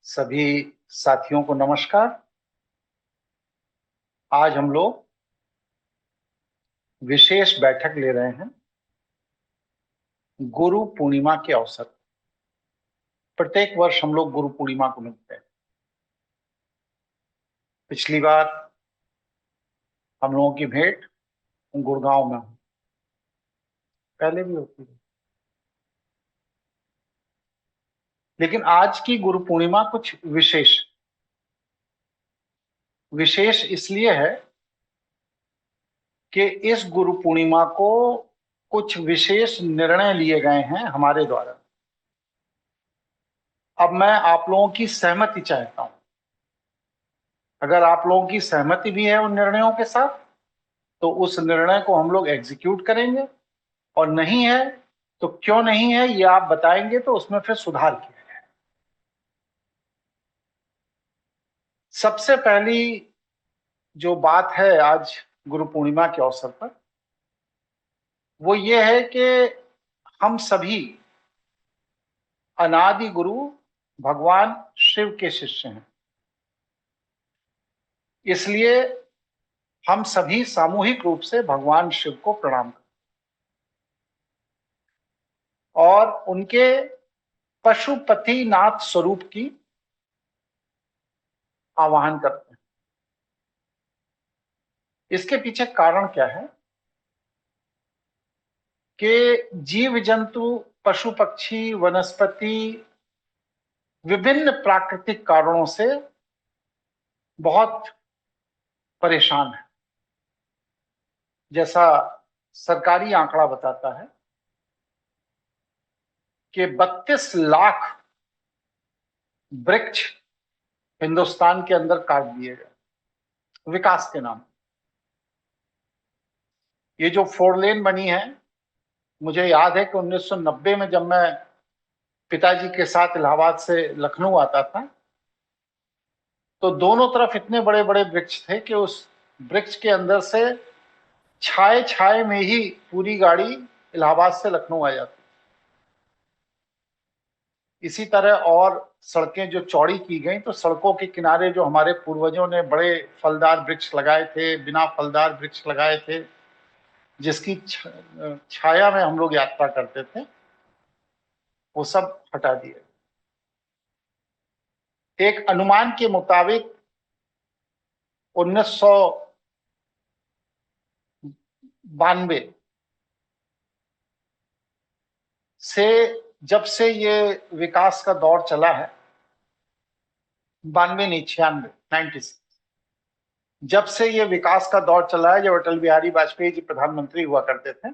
सभी साथियों को नमस्कार। आज हम लोग विशेष बैठक ले रहे हैं गुरु पूर्णिमा के अवसर पर। प्रत्येक वर्ष हम लोग गुरु पूर्णिमा को मिलते हैं। पिछली बार हम लोगों की भेंट गुड़गांव में हुई, पहले भी होती है, लेकिन आज की गुरु पूर्णिमा कुछ विशेष इसलिए है कि इस गुरु पूर्णिमा को कुछ विशेष निर्णय लिए गए हैं हमारे द्वारा। अब मैं आप लोगों की सहमति चाहता हूं। अगर आप लोगों की सहमति भी है उन निर्णयों के साथ तो उस निर्णय को हम लोग एग्जीक्यूट करेंगे, और नहीं है तो क्यों नहीं है ये आप बताएंगे तो उसमें फिर सुधार किया जाए। सबसे पहली जो बात है आज गुरु पूर्णिमा के अवसर पर वो ये है कि हम सभी अनादि गुरु भगवान शिव के शिष्य हैं। इसलिए हम सभी सामूहिक रूप से भगवान शिव को प्रणाम करते और उनके पशुपतिनाथ स्वरूप की आवाहन करते हैं। इसके पीछे कारण क्या है कि जीव जंतु, पशु पक्षी, वनस्पति विभिन्न प्राकृतिक कारणों से बहुत परेशान है। जैसा सरकारी आंकड़ा बताता है कि 32 लाख वृक्ष हिंदुस्तान के अंदर काट दिए गए विकास के नाम। ये जो 4 लेन बनी है, मुझे याद है कि 1990 में जब मैं पिताजी के साथ इलाहाबाद से लखनऊ आता था तो दोनों तरफ इतने बड़े बड़े वृक्ष थे कि उस वृक्ष के अंदर से छाए छाए में ही पूरी गाड़ी इलाहाबाद से लखनऊ आ जाती। इसी तरह और सड़कें जो चौड़ी की गई तो सड़कों के किनारे जो हमारे पूर्वजों ने बड़े फलदार वृक्ष लगाए थे, बिना फलदार वृक्ष लगाए थे, जिसकी छाया में हम लोग यात्रा करते थे, वो सब हटा दिए। एक अनुमान के मुताबिक 1992 से जब से ये विकास का दौर चला है, 92 नहीं 96, 96, जब से ये विकास का दौर चला है, जब अटल बिहारी वाजपेयी जी प्रधानमंत्री हुआ करते थे,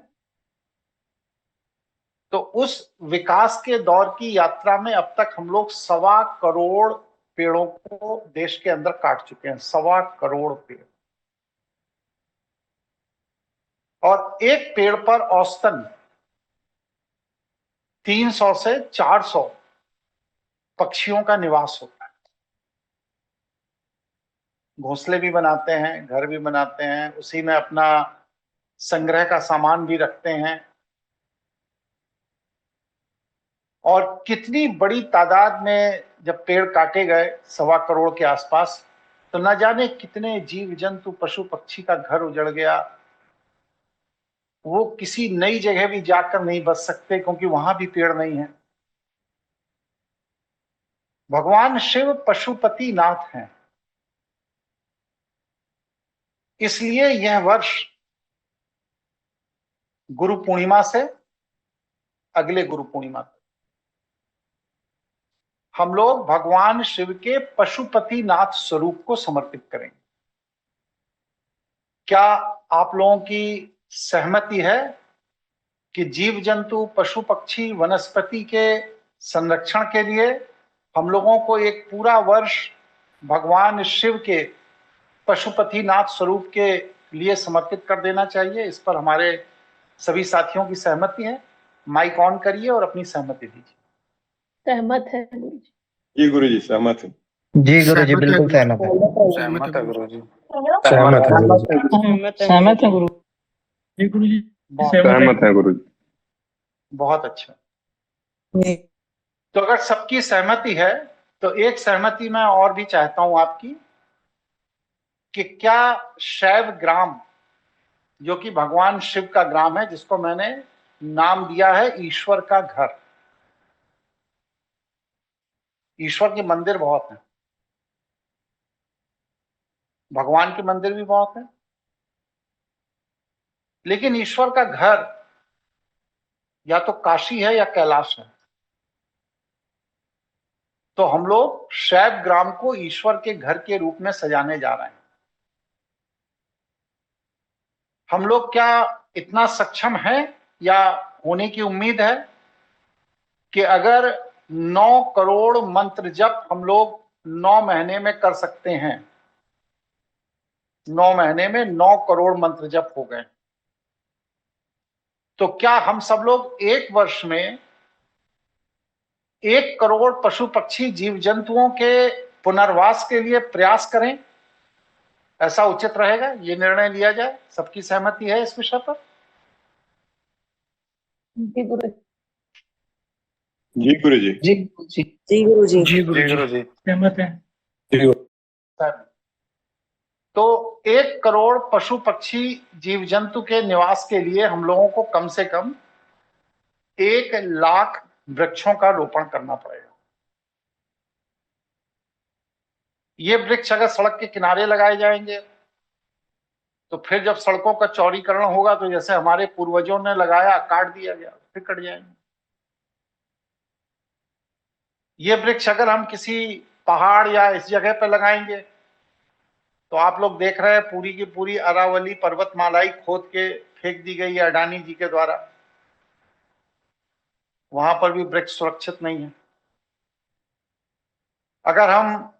तो उस विकास के दौर की यात्रा में अब तक हम लोग 1.25 करोड़ पेड़ों को देश के अंदर काट चुके हैं। 1.25 करोड़ पेड़, और एक पेड़ पर औसतन 300 से 400 पक्षियों का निवास होता है। घोंसले भी बनाते हैं, घर भी बनाते हैं, उसी में अपना संग्रह का सामान भी रखते हैं। और कितनी बड़ी तादाद में जब पेड़ काटे गए 1.25 करोड़ के आसपास, तो न जाने कितने जीव जंतु, पशु पक्षी का घर उजड़ गया। वो किसी नई जगह भी जाकर नहीं बच सकते क्योंकि वहां भी पेड़ नहीं है। भगवान शिव पशुपति नाथ हैं, इसलिए यह वर्ष गुरु पूर्णिमा से अगले गुरु पूर्णिमा तक हम लोग भगवान शिव के पशुपति नाथ स्वरूप को समर्पित करेंगे। क्या आप लोगों की सहमति है कि जीव जंतु, पशु पक्षी, वनस्पति के संरक्षण के लिए हम लोगों को एक पूरा वर्ष भगवान शिव के पशुपति नाथ स्वरूप के लिए समर्पित कर देना चाहिए? इस पर हमारे सभी साथियों की सहमति है? माइक ऑन करिए और अपनी सहमति दीजिए। सहमत है गुरु जी। जी गुरु जी, सहमत है। जी गुरु जी, बिल्कुल सहमत है। सहमत है गुरु जी। सहमत है गुरु जी। सहमत है गुरु जी। गुरु जी सहमत है गुरु जी। बहुत अच्छा। तो अगर सबकी सहमति है तो एक सहमति मैं और भी चाहता हूं आपकी कि क्या शैव ग्राम, जो कि भगवान शिव का ग्राम है, जिसको मैंने नाम दिया है ईश्वर का घर। ईश्वर के मंदिर बहुत हैं, भगवान के मंदिर भी बहुत हैं, लेकिन ईश्वर का घर या तो काशी है या कैलाश है। तो हम लोग शैव ग्राम को ईश्वर के घर के रूप में सजाने जा रहे हैं। हम लोग क्या इतना सक्षम हैं या होने की उम्मीद है कि अगर 9 करोड़ मंत्र जप हम लोग 9 महीने में कर सकते हैं, 9 महीने में 9 करोड़ मंत्र जप हो गए, तो क्या हम सब लोग एक वर्ष में 1 करोड़ पशु पक्षी जीव जंतुओं के पुनर्वास के लिए प्रयास करें? ऐसा उचित रहेगा, ये निर्णय लिया जाए? सबकी सहमति है इस विषय पर? जी गुरु जी गुरु जी। जी जी जी गुरु जी। जी गुरु जी। सहमत है। तो 1 करोड़ पशु पक्षी जीव जंतु के निवास के लिए हम लोगों को कम से कम 1 लाख वृक्षों का रोपण करना पड़ेगा। ये वृक्ष अगर सड़क के किनारे लगाए जाएंगे तो फिर जब सड़कों का चौड़ीकरण होगा तो जैसे हमारे पूर्वजों ने लगाया, काट दिया गया, फिर कट जाएंगे। ये वृक्ष अगर हम किसी पहाड़ या इस जगह पर लगाएंगे तो आप लोग देख रहे हैं पूरी की पूरी अरावली पर्वतमाला ही खोद के फेंक दी गई है अडानी जी के द्वारा। वहां पर भी वृक्ष सुरक्षित नहीं है। अगर हम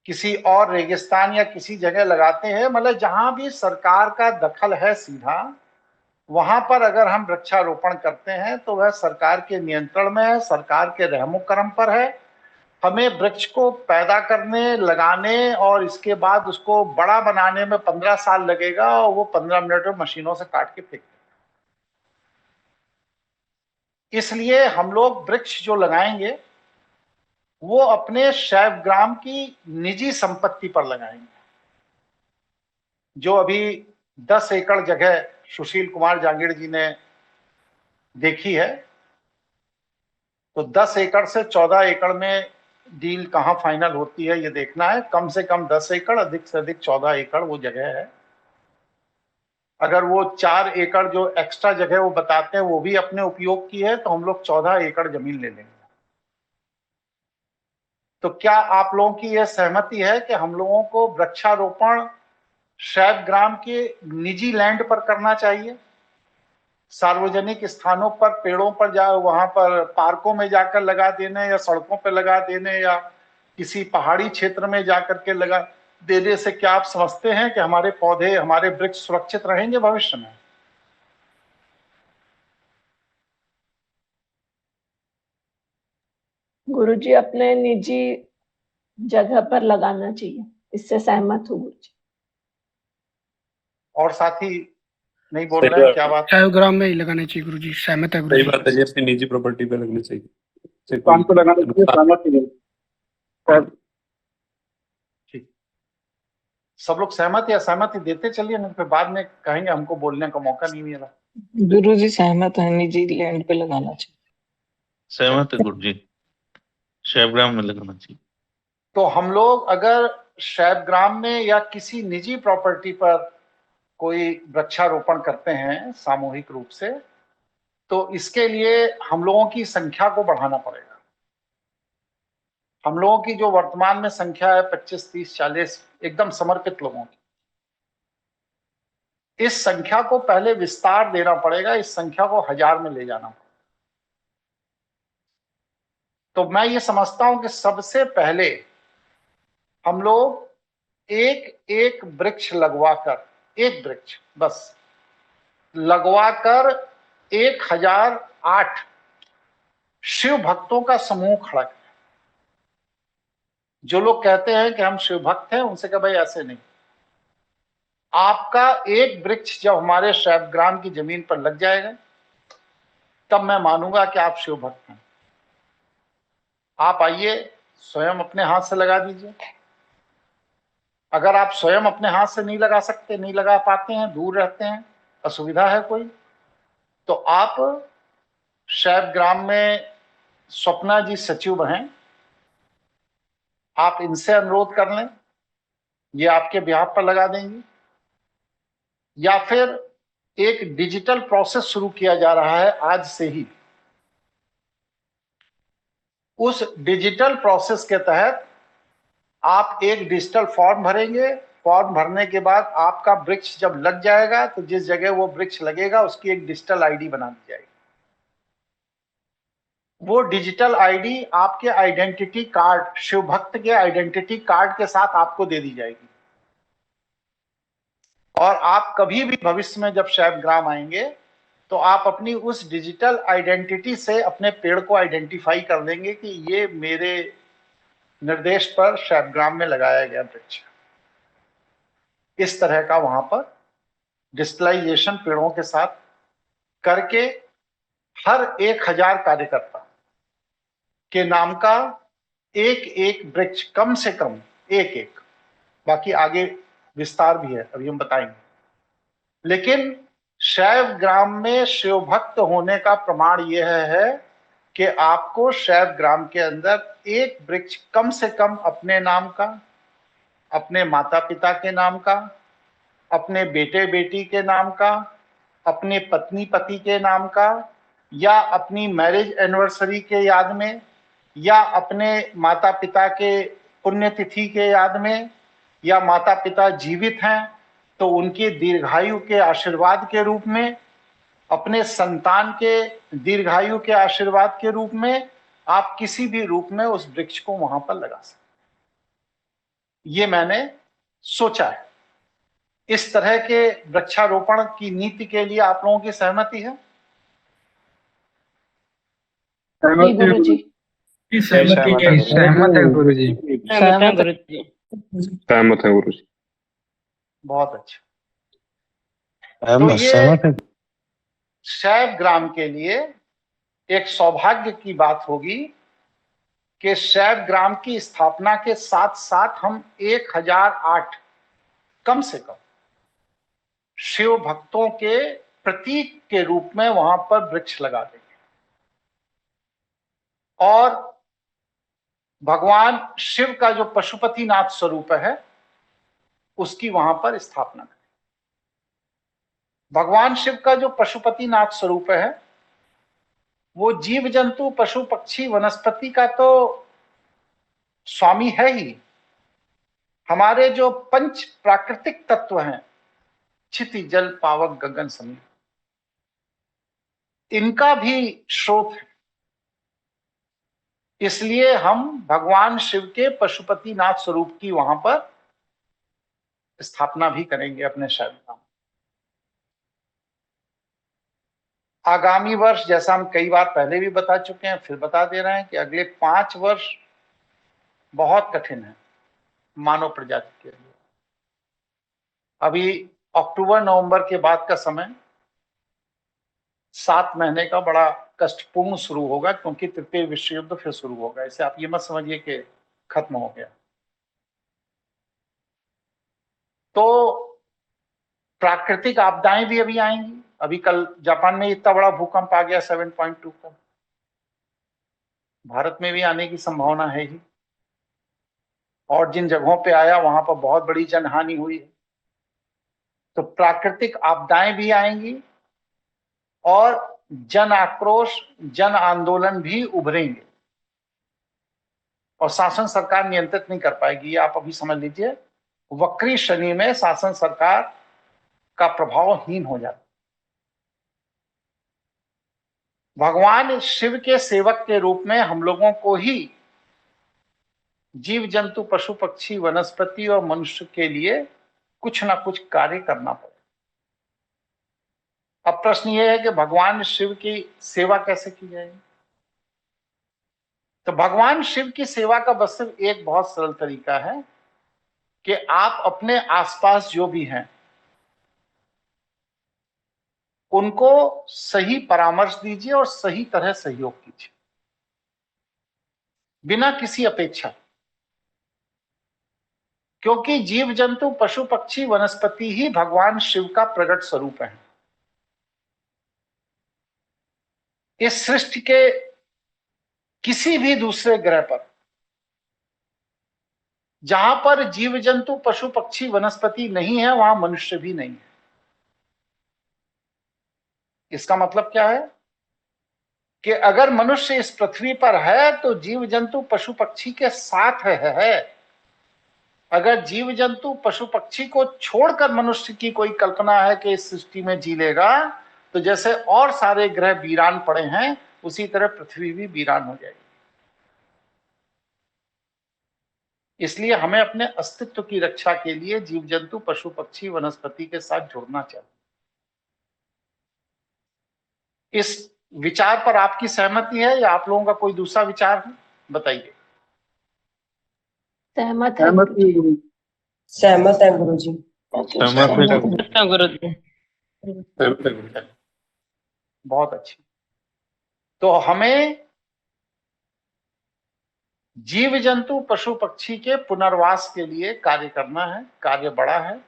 किसी और रेगिस्तान या किसी जगह लगाते हैं, मतलब जहां भी सरकार का दखल है सीधा, वहां पर अगर हम वृक्षारोपण करते हैं तो वह सरकार के नियंत्रण में है, सरकार के रहमो करम पर है। हमें वृक्ष को पैदा करने, लगाने और इसके बाद उसको बड़ा बनाने में 15 साल लगेगा और वो 15 मिनट में मशीनों से काट के फेंक। इसलिए हम लोग वृक्ष जो लगाएंगे वो अपने शैव ग्राम की निजी संपत्ति पर लगाएंगे। जो अभी 10 एकड़ जगह सुशील कुमार जांगीड़ जी ने देखी है, तो 10 एकड़ से 14 एकड़ में डील कहां फाइनल होती है ये देखना है। कम से कम 10 एकड़, अधिक से अधिक 14 एकड़ वो जगह है। अगर वो 4 एकड़ जो एक्स्ट्रा जगह वो बताते हैं वो भी अपने उपयोग की है तो हम लोग 14 एकड़ जमीन ले लेंगे। तो क्या आप लोगों की यह सहमति है कि हम लोगों को वृक्षारोपण शैव ग्राम के निजी लैंड पर करना चाहिए? सार्वजनिक स्थानों पर, पेड़ों पर जा, वहां पर पार्कों में जाकर लगा देने या सड़कों पर लगा देने या किसी पहाड़ी क्षेत्र में जाकर के लगा देने से क्या आप समझते हैं कि हमारे पौधे, हमारे वृक्ष सुरक्षित रहेंगे भविष्य में? गुरुजी अपने निजी जगह पर लगाना चाहिए, इससे सहमत हूँ गुरुजी। और साथी नहीं बोल रहे हैं, क्या बात? शैव ग्राम में ही लगाने चाहिए गुरुजी, सहमत है सही गुरुजी। बात है जी, अपनी निजी प्रॉपर्टी पे लगनी चाहिए। काम को लगाने के लिए सहमत है। ठीक, सब लोग सहमत या सहमति देते चलिए, नहीं फिर बाद में कहेंगे हमको बोलने का मौका नहीं मिला। गुरुजी सहमत है, निजी लैंड पे लगाना चाहिए। सहमत है गुरु जी, शैवग्राम में लगाना चाहिए। तो हम लोग अगर शैवग्राम में या किसी निजी प्रॉपर्टी पर कोई वृक्षारोपण करते हैं सामूहिक रूप से, तो इसके लिए हम लोगों की संख्या को बढ़ाना पड़ेगा। हम लोगों की जो वर्तमान में संख्या है 25, 30, 40 एकदम समर्पित लोगों की, इस संख्या को पहले विस्तार देना पड़ेगा, इस संख्या को 1000 में ले जाना पड़ेगा। तो मैं ये समझता हूं कि सबसे पहले हम लोग एक वृक्ष लगवाकर, एक वृक्ष बस लगवाकर 1008 शिव भक्तों का समूह खड़ा करें। जो लोग कहते हैं कि हम शिव भक्त हैं, उनसे कहा भाई ऐसे नहीं, आपका एक वृक्ष जब हमारे शैवग्राम की जमीन पर लग जाएगा तब मैं मानूंगा कि आप शिव भक्त हैं। आप आइए, स्वयं अपने हाथ से लगा दीजिए। अगर आप स्वयं अपने हाथ से नहीं लगा सकते, नहीं लगा पाते हैं, दूर रहते हैं, असुविधा है कोई, तो आप शैव ग्राम में स्वप्ना जी सचिव हैं, आप इनसे अनुरोध कर लें, ये आपके बिहाफ पर लगा देंगी। या फिर एक डिजिटल प्रोसेस शुरू किया जा रहा है आज से ही। उस डिजिटल प्रोसेस के तहत आप एक डिजिटल फॉर्म भरेंगे। फॉर्म भरने के बाद आपका वृक्ष जब लग जाएगा तो जिस जगह वो वृक्ष लगेगा उसकी एक डिजिटल आईडी बना दी जाएगी। वो डिजिटल आईडी आपके आइडेंटिटी कार्ड, शिव भक्त के आइडेंटिटी कार्ड के साथ आपको दे दी जाएगी। और आप कभी भी भविष्य में जब शैव ग्राम आएंगे तो आप अपनी उस डिजिटल आइडेंटिटी से अपने पेड़ को आइडेंटिफाई कर लेंगे कि ये मेरे निर्देश पर शैव ग्राम में लगाया गया वृक्ष। इस तरह का वहां पर डिजिटलाइजेशन पेड़ों के साथ करके हर 1000 कार्यकर्ता के नाम का एक एक वृक्ष, कम से कम एक एक, बाकी आगे विस्तार भी है, अभी हम बताएंगे। लेकिन शैव ग्राम में शिव भक्त होने का प्रमाण यह है कि आपको शैव ग्राम के अंदर एक वृक्ष कम से कम अपने नाम का, अपने माता पिता के नाम का, अपने बेटे बेटी के नाम का, अपने पत्नी पति के नाम का, या अपनी मैरिज एनिवर्सरी के याद में, या अपने माता पिता के पुण्यतिथि के याद में, या माता पिता जीवित हैं तो उनके दीर्घायु के आशीर्वाद के रूप में, अपने संतान के दीर्घायु के आशीर्वाद के रूप में, आप किसी भी रूप में उस वृक्ष को वहां पर लगा सकते। ये मैंने सोचा है। इस तरह के वृक्षारोपण की नीति के लिए आप लोगों की सहमति है? जी गुरुजी। सहमत है गुरुजी। सहमत है। सहमत है गुरु जी। बहुत अच्छा। तो ये शैव ग्राम के लिए एक सौभाग्य की बात होगी कि शैव ग्राम की स्थापना के साथ साथ हम 1008 कम से कम शिव भक्तों के प्रतीक के रूप में वहां पर वृक्ष लगा देंगे और भगवान शिव का जो पशुपतिनाथ स्वरूप है उसकी वहां पर स्थापना करें। भगवान शिव का जो पशुपतिनाथ स्वरूप है वो जीव जंतु पशु पक्षी वनस्पति का तो स्वामी है ही। हमारे जो पंच प्राकृतिक तत्व हैं, क्षिति जल पावक गगन समीप, इनका भी स्रोत है। इसलिए हम भगवान शिव के पशुपतिनाथ स्वरूप की वहां पर स्थापना भी करेंगे अपने शहर में। आगामी वर्ष, जैसा हम कई बार पहले भी बता चुके हैं, फिर बता दे रहे हैं कि अगले 5 वर्ष बहुत कठिन है मानव प्रजाति के लिए। अभी अक्टूबर नवंबर के बाद का समय 7 महीने का बड़ा कष्टपूर्ण शुरू होगा, क्योंकि तृतीय विश्व युद्ध फिर शुरू होगा। इसे आप ये मत समझिए कि खत्म हो गया। तो प्राकृतिक आपदाएं भी अभी आएंगी। अभी कल जापान में इतना बड़ा भूकंप आ गया 7.2 का, भारत में भी आने की संभावना है ही। और जिन जगहों पे आया वहां पर बहुत बड़ी जनहानि हुई है। तो प्राकृतिक आपदाएं भी आएंगी और जन आक्रोश, जन आंदोलन भी उभरेंगे और शासन सरकार नियंत्रित नहीं कर पाएगी। आप अभी समझ लीजिए, वक्री शनि में शासन सरकार का प्रभावहीन हो जाता। भगवान शिव के सेवक के रूप में हम लोगों को ही जीव जंतु पशु पक्षी वनस्पति और मनुष्य के लिए कुछ ना कुछ कार्य करना पड़ेगा। अब प्रश्न यह है कि भगवान शिव की सेवा कैसे की जाएगी? तो भगवान शिव की सेवा का बस सिर्फ एक बहुत सरल तरीका है कि आप अपने आसपास जो भी हैं उनको सही परामर्श दीजिए और सही तरह सहयोग कीजिए। बिना किसी अपेक्षा, क्योंकि जीव जंतु पशु पक्षी वनस्पति ही भगवान शिव का प्रकट स्वरूप है। इस सृष्टि के किसी भी दूसरे ग्रह पर जहां पर जीव जंतु पशु पक्षी वनस्पति नहीं है, वहां मनुष्य भी नहीं है। इसका मतलब क्या है कि अगर मनुष्य इस पृथ्वी पर है तो जीव जंतु पशु पक्षी के साथ है। अगर जीव जंतु पशु पक्षी को छोड़कर मनुष्य की कोई कल्पना है कि इस सृष्टि में जी लेगा, तो जैसे और सारे ग्रह वीरान पड़े हैं, उसी तरह पृथ्वी भी वीरान हो जाएगी। इसलिए हमें अपने अस्तित्व की रक्षा के लिए जीव जंतु पशु पक्षी वनस्पति के साथ जुड़ना चाहिए। इस विचार पर आपकी सहमति है या आप लोगों का कोई दूसरा विचार है? बताइए। सहमत है गुरुजी। सहमत है गुरुजी। सहमत है गुरुजी। सहमत है गुरुजी। बहुत अच्छी। तो हमें जीव जंतु पशु पक्षी के पुनर्वास के लिए कार्य करना है। कार्य बड़ा है।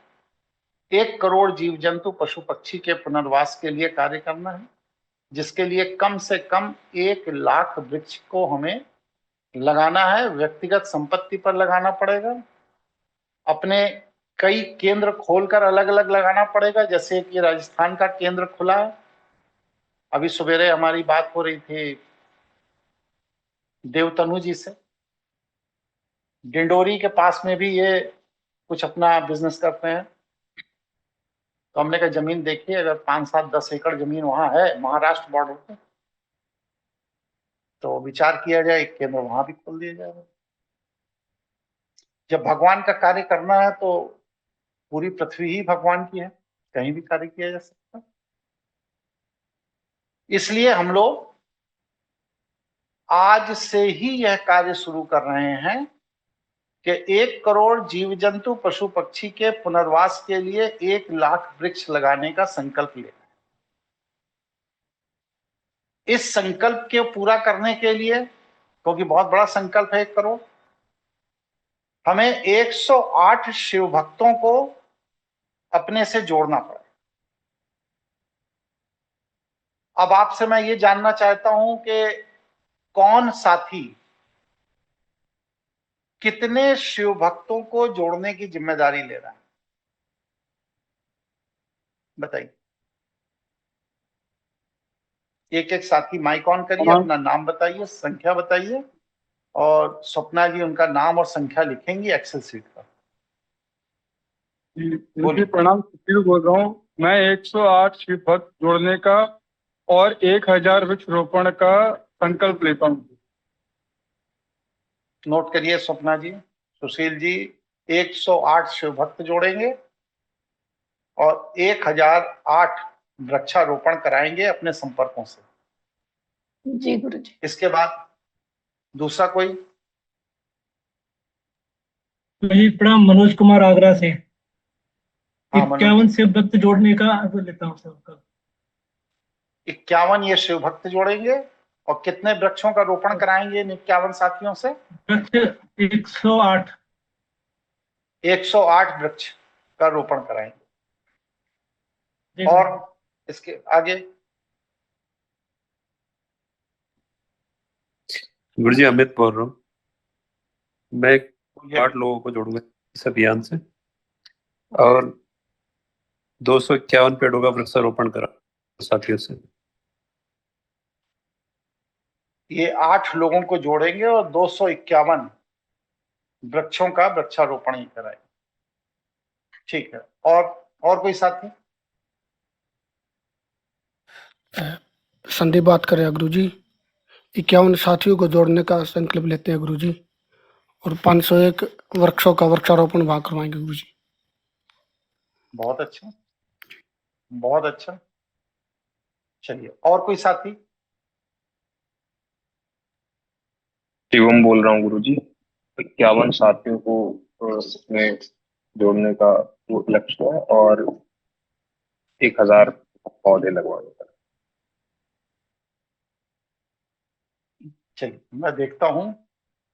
1 करोड़ जीव जंतु पशु पक्षी के पुनर्वास के लिए कार्य करना है, जिसके लिए कम से कम 1 लाख वृक्ष को हमें लगाना है। व्यक्तिगत संपत्ति पर लगाना पड़ेगा, अपने कई केंद्र खोलकर अलग अलग लगाना पड़ेगा। जैसे कि राजस्थान का केंद्र खुला है, अभी सवेरे हमारी बात हो रही थी देवतनु जी से। डिंडोरी के पास में भी ये कुछ अपना बिजनेस करते हैं। तो हमने कहा जमीन देखिए, अगर 5, 7, 10 एकड़ जमीन वहां है महाराष्ट्र बॉर्डर पे, तो विचार किया जाए एक केंद्र वहां भी खोल दिया जाएगा। जब भगवान का कार्य करना है तो पूरी पृथ्वी ही भगवान की है, कहीं भी कार्य किया जा सकता है। इसलिए हम लोग आज से ही यह कार्य शुरू कर रहे हैं कि 1 करोड़ जीव जंतु पशु पक्षी के पुनर्वास के लिए 1 लाख वृक्ष लगाने का संकल्प लेना। इस संकल्प के पूरा करने के लिए, क्योंकि बहुत बड़ा संकल्प है 1 करोड़, हमें 108 शिव भक्तों को अपने से जोड़ना पड़ा। अब आपसे मैं ये जानना चाहता हूं कि कौन साथी कितने शिव भक्तों को जोड़ने की जिम्मेदारी ले रहा है, बताइए। एक साथी माइक ऑन करिए, अपना नाम बताइए, संख्या बताइए, और स्वप्ना जी उनका नाम और संख्या लिखेंगी एक्सेल शीट पर। जी प्रणाम, सुशील बोल रहा हूँ मैं। 108 शिव भक्त जोड़ने का और 1000 वृक्ष रोपण का संकल्प लेता हूँ। नोट करिए स्वप्ना जी, सुशील जी 108 शिव भक्त जोड़ेंगे और 1008 वृक्षारोपण कराएंगे अपने संपर्कों से। जी गुरुजी। इसके बाद दूसरा कोई? प्रणाम, मनोज कुमार आगरा से। हाँ, 51 शिव भक्त जोड़ने का लेता हूँ सर। 51 ये शिव भक्त जोड़ेंगे और कितने वृक्षों का रोपण कराएंगे इन 51 साथियों से? वृक्ष 108। 108 वृक्ष का रोपण कराएंगे। और इसके आगे? गुरुजी अमित बोल रहा हूँ मैं। 8 लोगों को जोड़ूंगा इस अभियान से और 251 पेड़ों का वृक्षारोपण करा साथियों से। ये 8 लोगों को जोड़ेंगे और 251 वृक्षों का वृक्षारोपण ही कराएंगे। ठीक है। और कोई साथी? संदीप बात कर रहे हैं गुरुजी। 51 साथियों को जोड़ने का संकल्प लेते हैं गुरुजी, और 501 वृक्षों का वृक्षारोपण वहां करवाएंगे गुरुजी। बहुत अच्छा, बहुत अच्छा। चलिए, और कोई साथी? शिवम बोल रहा हूँ गुरुजी। 51 साथियों को उसमें जोड़ने का वो लक्ष्य है और 1000 पौधे लगवाने का। चलिए, मैं देखता हूं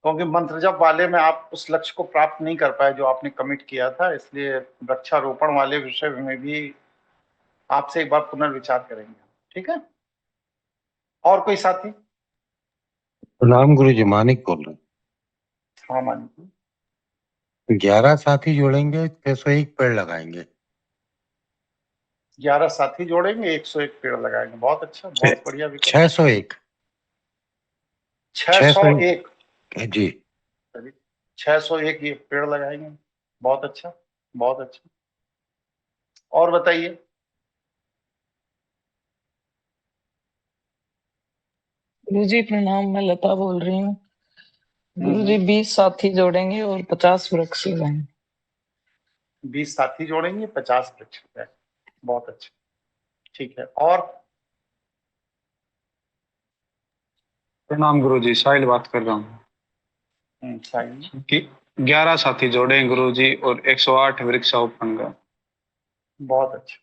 क्योंकि मंत्र जप वाले में आप उस लक्ष्य को प्राप्त नहीं कर पाए जो आपने कमिट किया था, इसलिए वृक्षारोपण वाले विषय में भी आपसे एक बार पुनर्विचार करेंगे। ठीक है, और कोई साथी? प्रणाम गुरु जी, मानिक बोल रहे हाँ मानिक जी। हैं। 11 साथी जोड़ेंगे, 601 पेड़ लगाएंगे। 11 साथी जोड़ेंगे, 101 पेड़ लगाएंगे। बहुत अच्छा, बहुत बढ़िया विकल्प। 601 601 जी। 601 ये पेड़ लगाएंगे। बहुत अच्छा, बहुत अच्छा। और बताइए। गुरुजी प्रणाम, मैं लता बोल रही हूँ। गुरुजी 20 साथी जोड़ेंगे और 50 वृक्ष लगाएंगे। 20 साथी जोड़ेंगे, 50 वृक्ष लगाएंगे। बहुत अच्छा, ठीक है। और प्रणाम गुरुजी, साहिल बात कर रहा हूँ। साहिल, कि 11 साथी जोड़े गुरुजी और 108 वृक्षारोपण का। बहुत अच्छा।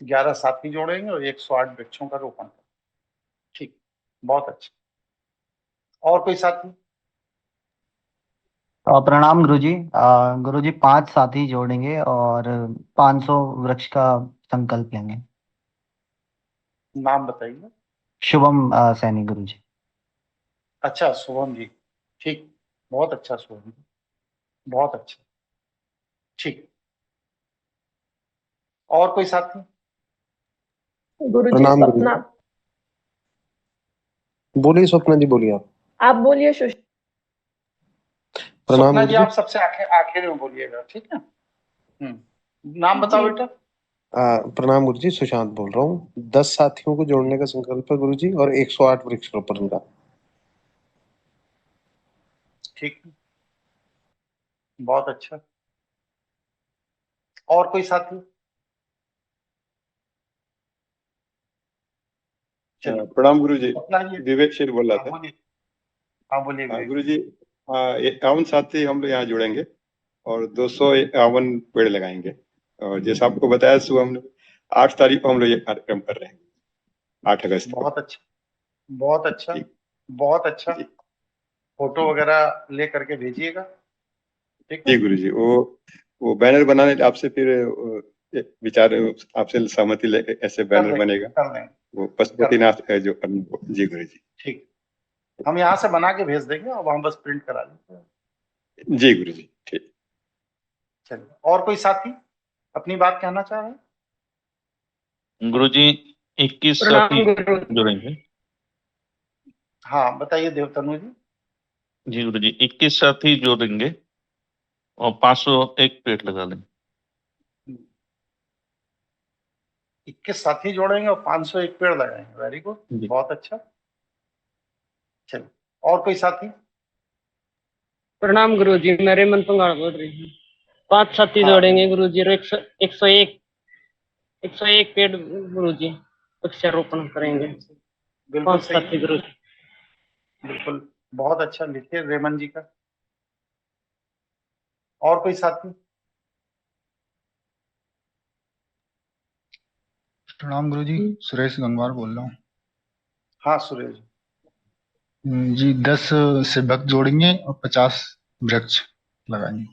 11 साथी जोड़ेंगे और 108 वृक्षों का रोपण करेंगे। ठीक, बहुत अच्छा। और कोई साथी? प्रणाम गुरुजी। गुरुजी 5 साथी जोड़ेंगे और 500 वृक्ष का संकल्प लेंगे। नाम बताइए। शुभम सैनी गुरुजी। अच्छा, शुभम जी, ठीक, बहुत अच्छा शुभम जी, बहुत अच्छा, ठीक। और कोई साथी? गुरुजी प्रणाम गुरु स्वप्ना, बोलिए, स्वप्ना जी बोलिए आप। आप बोलिए। सुशील, प्रणाम स्वप्ना जी गुरु आप सबसे आखिर में बोलिएगा, ठीक है। नाम बताओ जी। बेटा। प्रणाम गुरु जी, सुशांत बोल रहा हूँ। 10 साथियों को जोड़ने का संकल्प है गुरु जी, और 108 वृक्षारोपण का। ठीक, बहुत अच्छा। और कोई साथी? चलिए, प्रणाम गुरु जी, स्वप्ना जी। विवेक शेर बोल रहा था। बोलिए। हाँ बोलिए विवेक गुरु जी, 51 साथी हम लोग यहाँ जुड़ेंगे और 251 पेड़ लगाएंगे। और जैसा आपको बताया, सुबह हम लोग 8 तारीख को हम लोग ये कार्यक्रम कर रहे हैं, 8 अगस्त को। बहुत अच्छा, बहुत अच्छा, जी, बहुत अच्छा। जी, फोटो वगैरह ले करके भेजिएगा, ठीक है। जी गुरु जी। वो बैनर बनाने आपसे फिर विचार आपसे सहमति ले ऐसे कर बैनर देंगे, बनेगा। कर देंगे, वो कर पशुपतिनाथ जो जी गुरु जी। ठीक। हम यहाँ से बना के भेज देंगे और वहां बस प्रिंट करा लेंगे। जी गुरु जी, ठीक। चलिए, और कोई साथी अपनी बात कहना चाह रहे हैं? गुरुजी 21 साथी जुड़ेंगे। हाँ बताइए देवतनु जी। जी गुरुजी 21 साथी जोड़ेंगे और 501 पेड़ लगा लेंगे। 21 साथी जोड़ेंगे और 501 पेड़ लगाएंगे। वेरी गुड, बहुत अच्छा। चलिए, और कोई साथी? प्रणाम गुरुजी, मैं रेमन पंगाड़ बोल रही हूँ। 5 साथी हाँ, जोड़ेंगे गुरुजी और 101 पेड़ गुरुजी वृक्षारोपण करेंगे। बिल्कुल 5 सही साथी है, गुरुजी। बिल्कुल, बहुत अच्छा। लिखिए रेमन जी का। और कोई साथी? प्रणाम गुरु जी, सुरेश गंगवार बोल रहा हूँ। हाँ सुरेश जी 10 सेवक जोड़ेंगे और 50 वृक्ष लगाएंगे।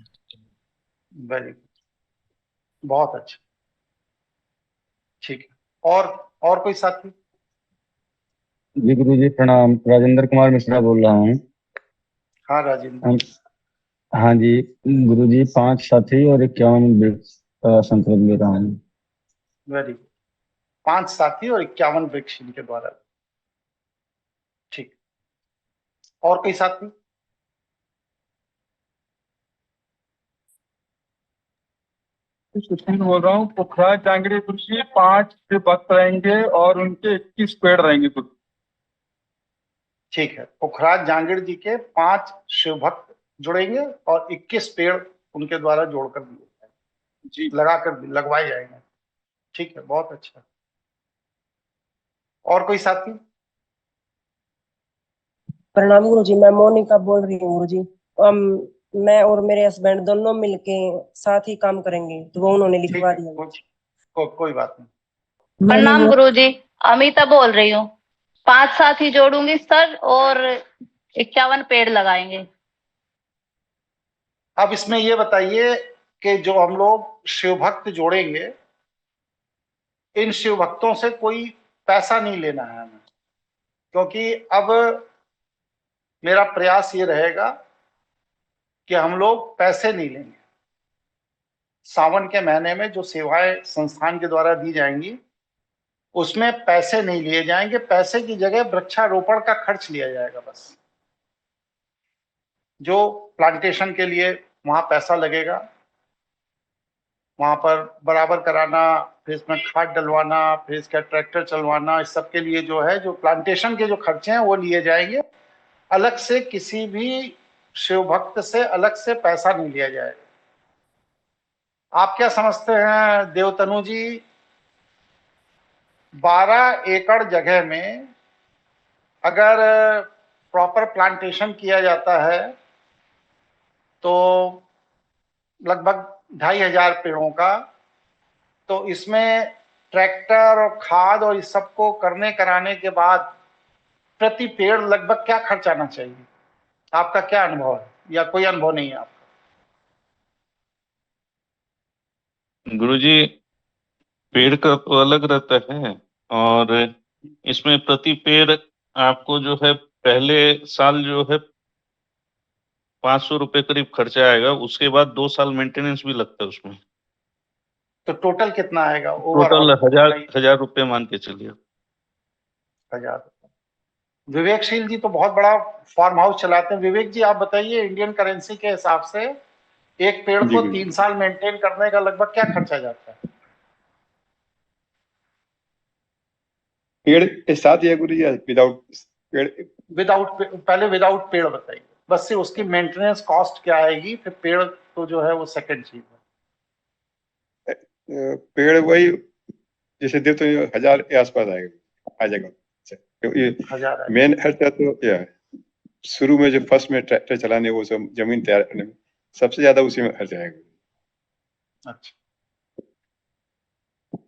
वेरी गुड, बहुत अच्छा, ठीक है। और कोई साथी? जी गुरु जी प्रणाम, राजेंद्र कुमार मिश्रा बोल रहा हूँ। हाँ राजेंद्र। हाँ जी गुरु जी, 5 साथी और 51 वृक्ष का संकल्प ले रहा हूँ। वेरी गुड, 5 साथी और 51 वृक्ष इनके द्वारा। ठीक, और कोई साथी? सुशील बोल रहा हूँ। पुखराज जांगड़ी गुरु जी 5 भक्त रहेंगे और उनके 21 पेड़ रहेंगे गुरु। ठीक है, पुखराज जांगड़ जी के 5 शिव भक्त जुड़ेंगे और 21 पेड़ उनके द्वारा जोड़कर दिए जाएंगे, लगाकर लगवाए जाएंगे। ठीक है, बहुत अच्छा। और कोई साथी? प्रणाम गुरुजी, मैं मोनिका बोल रही हूँ गुरुजी। मैं और मेरे हस्बैंड दोनों मिलके साथ ही काम करेंगे, तो वो उन्होंने लिखवा दिया। कोई बात नहीं। प्रणाम गुरुजी, अमिता बोल रही हूँ। 5 साथी जोड़ूंगी सर और 51 पेड़ लगाएंगे। अब इसमें ये बताइए कि जो हम लोग शिव भक्त जोड़ेंगे, इन शिव भक्तों से कोई पैसा नहीं लेना है हमें, क्योंकि अब मेरा प्रयास ये रहेगा कि हम लोग पैसे नहीं लेंगे। सावन के महीने में जो सेवाएं संस्थान के द्वारा दी जाएंगी उसमें पैसे नहीं लिए जाएंगे। पैसे की जगह वृक्षारोपण का खर्च लिया जाएगा बस। जो प्लांटेशन के लिए वहां पैसा लगेगा, वहां पर बराबर कराना, फिर इसमें खाद डलवाना, फिर इसका ट्रैक्टर चलवाना, इस सब के लिए जो है जो प्लांटेशन के जो खर्चे हैं वो लिए जाएंगे। अलग से किसी भी शिव भक्त से अलग से पैसा नहीं लिया जाएगा। आप क्या समझते हैं देवतनु जी, 12 एकड़ जगह में अगर प्रॉपर प्लांटेशन किया जाता है तो लगभग 2500 पेड़ों का, तो इसमें ट्रैक्टर और खाद और इस सब को करने कराने के बाद प्रति पेड़ लगभग क्या खर्च आना चाहिए? आपका क्या अनुभव है, या कोई अनुभव नहीं है आपका? गुरुजी, पेड़ का तो अलग रहता है, और इसमें प्रति पेड़ आपको जो है पहले साल जो है 500 रुपए करीब खर्चा आएगा, उसके बाद 2 साल मेंटेनेंस भी लगता है उसमें। तो टोटल कितना आएगा? टोटल 1000 रुपए मान के चलिए। 1000। विवेकशील जी तो बहुत बड़ा फार्म हाउस चलाते हैं। विवेक जी आप बताइए, इंडियन करेंसी के हिसाब से एक पेड़ को 3 साल मेंटेन करने का लगभग क्या खर्चा जाता है? पेड़ के साथ या गुरु या विदाउट पेड़? विदाउट, पहले विदाउट पेड़ बताइए, बस से उसकी मेंटेनेंस कॉस्ट क्या आएगी, फिर पेड़ तो जो है वो सेकंड चीज है। पेड़ वही जैसे दे तो 1000 के आसपास आएगा, आ जाएगा। ये मेन खर्चा तो क्या है, शुरू में जो फर्स्ट में ट्रैक्टर चलाने, वो सब जमीन तैयार करने में सबसे ज्यादा उसी में खर्च आएगा। अच्छा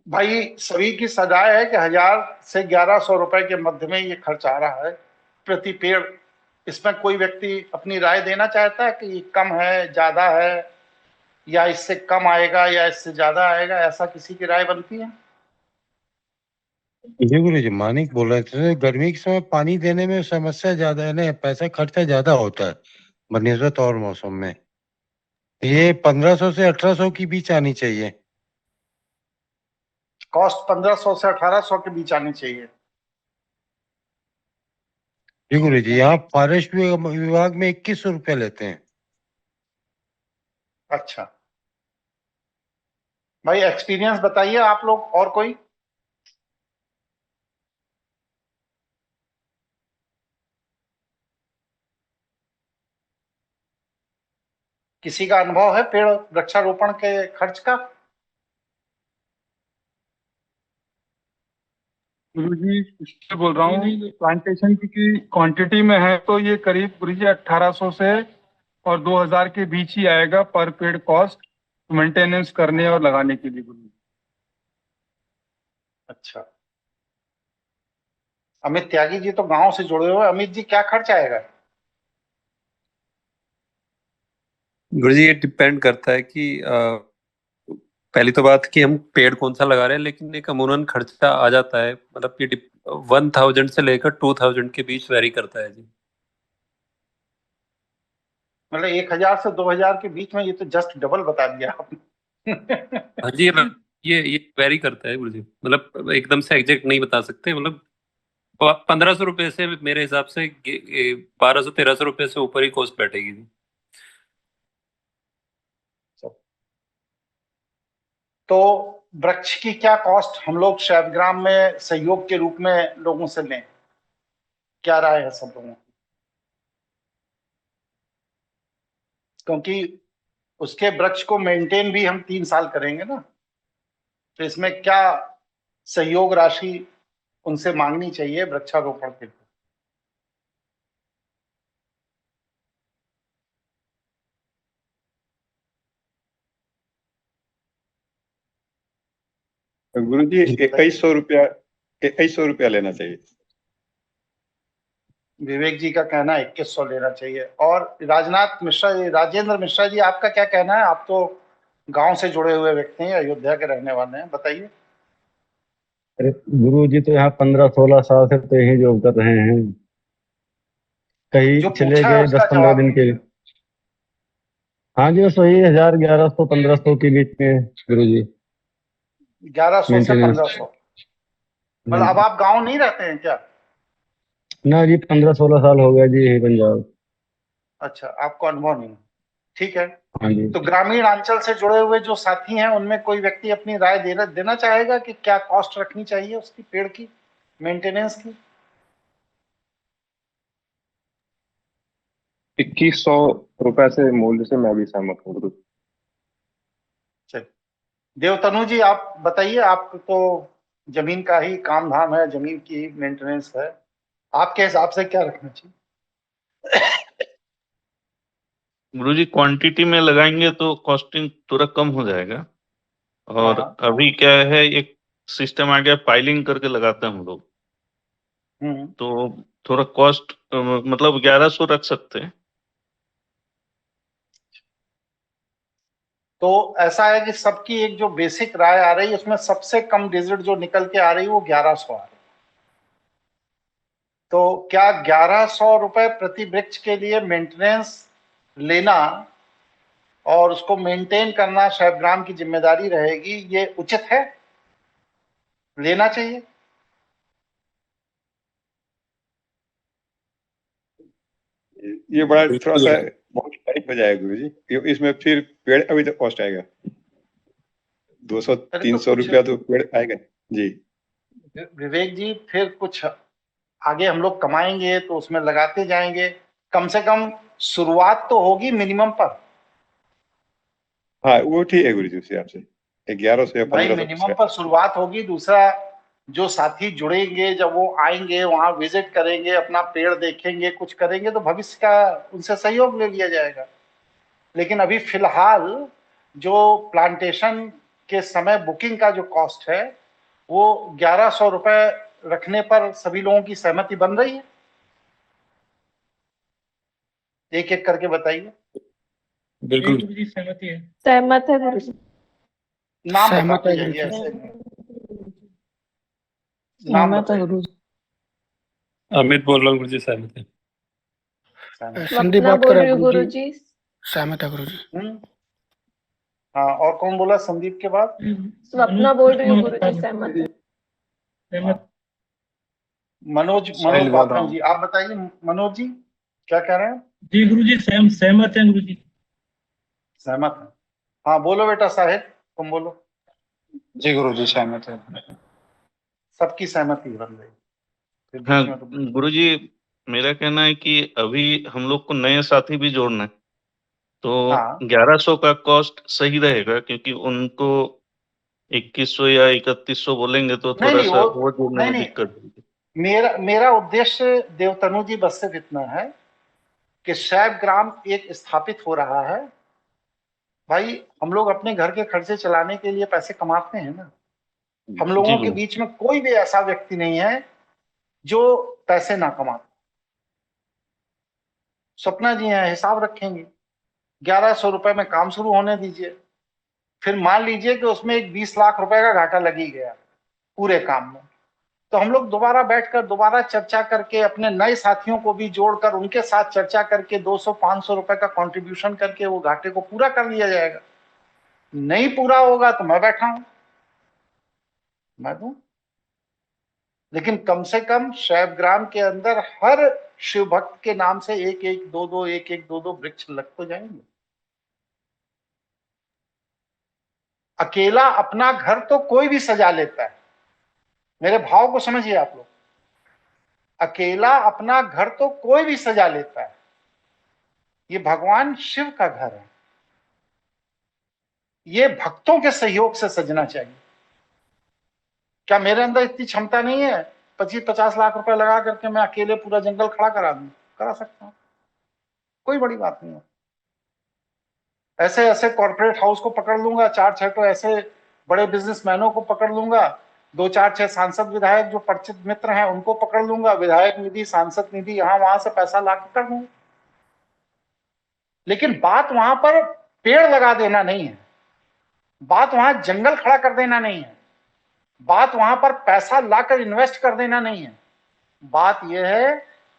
भाई, सभी की सजाए है कि 1000 से 1100 रुपए के मध्य में ये खर्च आ रहा है प्रति पेड़। इसमें कोई व्यक्ति अपनी राय देना चाहता है कि कम है, ज्यादा है, या इससे कम आएगा या इससे ज्यादा आएगा? ऐसा किसी की राय बनती है? जी गुरु जी, मानिक बोल रहे थे, गर्मी के समय पानी देने में समस्या ज्यादा है ना, पैसा खर्चा ज्यादा होता है बनिस्बत और मौसम में। ये 1500 से 1800 की बीच आनी चाहिए। कॉस्ट 1500 से 1800 के बीच आनी चाहिए। जी गुरु जी, यहाँ फॉरेस्ट विभाग में 2100 रुपया लेते हैं। अच्छा भाई, एक्सपीरियंस बताइए आप लोग, और कोई? किसी का अनुभव है पेड़ वृक्षारोपण के खर्च का? गुरुजी इससे बोल रहा हूँ, प्लांटेशन की क्वांटिटी में है तो ये करीब गुरुजी 1800 से और 2000 के बीच ही आएगा पर पेड़ कॉस्ट, मेंटेनेंस करने और लगाने के लिए गुरुजी। अच्छा, अमित त्यागी जी तो गांव से जुड़े हुए। अमित जी, क्या खर्च आएगा? गुरुजी, ये डिपेंड करता है कि पहली तो बात कि हम पेड़ कौन सा लगा रहे हैं, लेकिन एक अमूमन खर्चा आ जाता है, मतलब कि 1000 से लेकर 2000 के बीच वेरी करता है जी। मतलब 1000 से 2000 के बीच में? ये तो जस्ट डबल बता दिया आपने। हाँ जी, ये वेरी करता है गुरुजी, मतलब एकदम से एग्जैक्ट नहीं बता सकते। मतलब 1500 रुपए से मेरे हिसाब से 1200-1300 रुपए से ऊपर ही कॉस्ट बैठेगी जी। तो वृक्ष की क्या कॉस्ट हम लोग शैवग्राम में सहयोग के रूप में लोगों से लें? क्या राय है सब लोगों की? क्योंकि उसके वृक्ष को मेंटेन भी हम 3 साल करेंगे ना, तो इसमें क्या सहयोग राशि उनसे मांगनी चाहिए वृक्षारोपण के लिए? गुरुजी 2100 रुपया लेना चाहिए। विवेक जी का कहना है 2100 लेना चाहिए। और राजेंद्र मिश्रा जी, आपका क्या कहना है? आप तो गांव से जुड़े हुए व्यक्ति हैं, अयोध्या के रहने वाले हैं, बताइए। अरे गुरु जी तो यहाँ 15-16 साल से तो यही जॉब कर रहे हैं, कहीं जो चले पूछा है गए उसका 10-15 जवाब दिन के दीजिए। लिए। हाँ जी, बस वही 1000, 1100, 1500 के बीच में गुरु जी 1100 से मेंटेनेंस। 1500। मतलब अब आप गांव नहीं रहते हैं क्या? ना जी, 15-16 साल हो गया जी यही पंजाब। अच्छा, आपको अनुभव नहीं है। ठीक है, हाँ जी। तो ग्रामीण अंचल से जुड़े हुए जो साथी हैं उनमें कोई व्यक्ति अपनी राय देना चाहेगा कि क्या कॉस्ट रखनी चाहिए उसकी, पेड़ की मेंटेनेंस की? 2100 रुपए से मूल्य से मैं भी सहमत हूँ गुरु। चलिए, देवतनु जी आप बताइए, आप तो जमीन का ही काम धाम है, जमीन की मेंटेनेंस है, आपके हिसाब से क्या रखना चाहिए? गुरुजी क्वांटिटी में लगाएंगे तो कॉस्टिंग तुरंत कम हो जाएगा। और अभी क्या है, एक सिस्टम आ गया, पाइलिंग करके लगाते हैं हम लोग, तो थोड़ा कॉस्ट मतलब 1100 रख सकते हैं। तो ऐसा है कि सबकी एक जो बेसिक राय आ रही है उसमें सबसे कम डिजिट जो निकल के आ रही है वो 1100 आ रही है। तो क्या 1100 रुपए प्रति वृक्ष के लिए मेंटेनेंस लेना और उसको मेंटेन करना शायबग्राम की जिम्मेदारी रहेगी, ये उचित है? लेना चाहिए? ये बड़ा थोड़ा सा बहुत टाइट हो जाएगा गुरु जी, इसमें फिर पेड़ अभी तक कॉस्ट आएगा 200-300 रुपया तो पेड़ आएगा जी। विवेक जी, फिर कुछ आगे हम लोग कमाएंगे तो उसमें लगाते जाएंगे, कम से कम शुरुआत तो होगी मिनिमम पर। हाँ वो ठीक है गुरु जी, उससे आपसे 1100 या भाई 1500 मिनिमम पर शुरुआत होगी। दूसरा, जो साथी जुड़ेंगे जब वो आएंगे वहां विजिट करेंगे, अपना पेड़ देखेंगे, कुछ करेंगे, तो भविष्य का उनसे सहयोग ले लिया जाएगा। लेकिन अभी फिलहाल जो प्लांटेशन के समय बुकिंग का जो कॉस्ट है वो 1100 रुपए रखने पर सभी लोगों की सहमति बन रही है? एक एक करके बताइए। बिल्कुल जी, सहमति है। सहमत है गुरु जी। नाम सहमत बताते है जाइए, गुरु जी। ऐसे नहीं। नाम सहमत है बताइए। गुरु जी। अमित बोल रहा हूँ गुरु जी, सहमत है। संदीप स्वप्ना बात बोल कर रहे रही हैं हूँ गुरु गुरु जी। जी। सहमत है गुरु जी। हाँ, और कौन बोला संदीप के बाद? स्वप्ना बोल रही हूँ गुरु जी, सहमत है। मनोज साहिल बोल रहा पाखन हूँ। जी, आप बताइए। मनोज जी क्या कह रहे हैं? जी गुरु जी, सहमत है गुरु जी। सहमत है। हाँ बोलो बेटा साहिल, तुम बोलो। जी गुरु जी, सहमत है। सबकी सहमति बन गई। फिर हाँ बीच में तो गुरुजी, मेरा कहना है कि अभी हम लोग को नए साथी भी जोड़ना है, तो 1100 का कॉस्ट सही रहेगा, क्योंकि उनको 2100 या 3100 बोलेंगे तो नहीं थोड़ा नहीं, सा वो जोड़ने में नहीं दिक्कत होगी। मेरा उद्देश्य देवतनु जी बस सिर्फ इतना है कि शायबग्राम एक स्थापित हो रहा है। भाई हम लोग अपने घर के खर्चे चलाने के लिए पैसे कमाते हैं ना। हम लोगों के बीच में कोई भी ऐसा व्यक्ति नहीं है जो पैसे ना कमाते। सपना जी हैं, हिसाब रखेंगे। 1100 रुपए में काम शुरू होने दीजिए। फिर मान लीजिए कि उसमें एक 20 लाख रुपए का घाटा लग ही गया पूरे काम में, तो हम लोग दोबारा बैठकर दोबारा चर्चा करके अपने नए साथियों को भी जोड़कर उनके साथ चर्चा करके 200-500 रुपए का कंट्रीब्यूशन करके वो घाटे को पूरा कर लिया जाएगा। नहीं पूरा होगा तो मैं बैठा हूं, मैं दूं। लेकिन कम से कम शायबग्राम के अंदर हर शिव भक्त के नाम से एक एक दो दो वृक्ष लग तो जाएंगे। अकेला अपना घर तो कोई भी सजा लेता है, मेरे भाव को समझिए आप लोग। अकेला अपना घर तो कोई भी सजा लेता है, ये भगवान शिव का घर है, ये भक्तों के सहयोग से सजना चाहिए। क्या मेरे अंदर इतनी क्षमता नहीं है 25-50 लाख रुपए लगा करके मैं अकेले पूरा जंगल खड़ा करा दूं? करा सकता हूं, कोई बड़ी बात नहीं है। ऐसे ऐसे कॉर्पोरेट हाउस को पकड़ लूंगा, 4-6 तो ऐसे बड़े बिजनेसमैनों को पकड़ लूंगा दो चार छह सांसद विधायक जो परिचित मित्र हैं उनको पकड़ लूंगा, विधायक निधि सांसद निधि यहां वहां से पैसा ला के कर दूंगा। लेकिन बात वहां पर पेड़ लगा देना नहीं है, बात वहां जंगल खड़ा कर देना नहीं है, बात वहां पर पैसा लाकर इन्वेस्ट कर देना नहीं है। बात यह है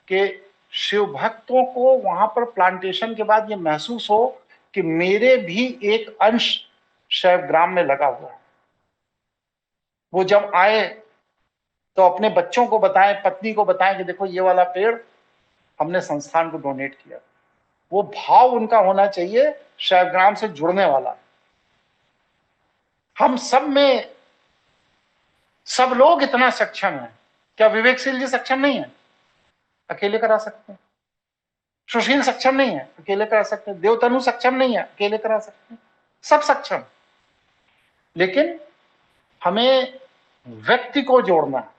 कि शिव भक्तों को वहां पर प्लांटेशन के बाद ये महसूस हो कि मेरे भी एक अंश शैव ग्राम में लगा हुआ है। वो जब आए तो अपने बच्चों को बताएं, पत्नी को बताएं कि देखो ये वाला पेड़ हमने संस्थान को डोनेट किया। वो भाव उनका होना चाहिए शैव ग्राम से जुड़ने वाला। हम सब में सब लोग इतना सक्षम हैं, क्या विवेकशील जी सक्षम नहीं है? अकेले करा सकते हैं। सुशील सक्षम नहीं है, अकेले करा सकते हैं। देवतनु सक्षम नहीं है, अकेले करा सकते हैं। सब सक्षम, लेकिन हमें व्यक्ति को जोड़ना है।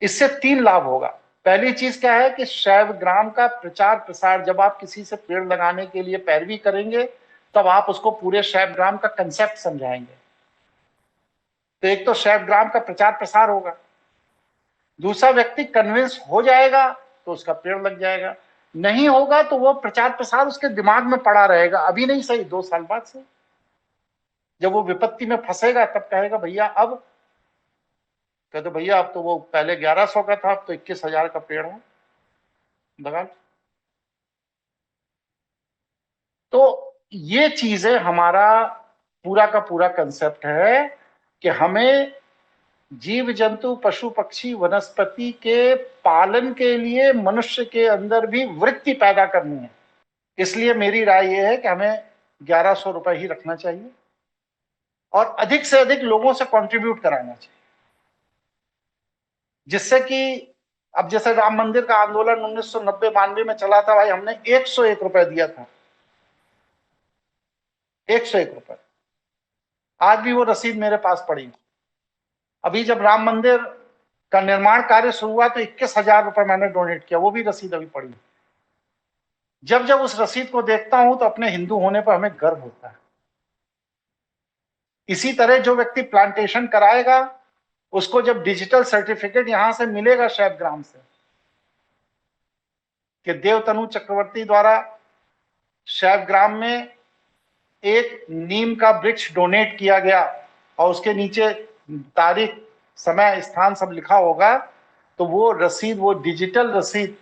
इससे 3 लाभ होगा। पहली चीज क्या है कि शैव ग्राम का प्रचार प्रसार, जब आप किसी से पेड़ लगाने के लिए पैरवी करेंगे तब आप उसको पूरे शैव ग्राम का कंसेप्ट समझाएंगे। तो एक तो शैव ग्राम का प्रचार प्रसार होगा, दूसरा व्यक्ति कन्विंस हो जाएगा तो उसका पेड़ लग जाएगा, नहीं होगा तो वो प्रचार प्रसार उसके दिमाग में पड़ा रहेगा। अभी नहीं सही, 2 साल बाद से जब वो विपत्ति में फंसेगा तब कहेगा भैया अब, कहते भैया अब तो वो पहले 1100 का था, अब तो 21,000 का पेड़ है लगा। तो ये चीजें हमारा पूरा का पूरा कंसेप्ट है कि हमें जीव जंतु पशु पक्षी वनस्पति के पालन के लिए मनुष्य के अंदर भी वृत्ति पैदा करनी है। इसलिए मेरी राय यह है कि हमें 1100 रुपए ही रखना चाहिए और अधिक से अधिक लोगों से कंट्रीब्यूट कराना चाहिए, जिससे कि अब जैसे राम मंदिर का आंदोलन 1990-92 में चला था, भाई हमने 101 रुपए दिया था, 101 रुपए। आज भी वो रसीद मेरे पास पड़ी। अभी जब राम मंदिर का निर्माण कार्य शुरू हुआ तो 21,000 रुपए मैंने डोनेट किया, वो भी रसीद अभी पड़ी। जब जब उस रसीद को देखता हूं तो अपने हिंदू होने पर हमें गर्व होता है। इसी तरह जो व्यक्ति प्लांटेशन कराएगा उसको जब डिजिटल सर्टिफिकेट यहां से मिलेगा शैव ग्राम से कि देवतनु चक्रवर्ती द्वारा शैव ग्राम में एक नीम का वृक्ष डोनेट किया गया और उसके नीचे तारीख, समय, स्थान सब लिखा होगा, तो वो रसीद, वो डिजिटल रसीद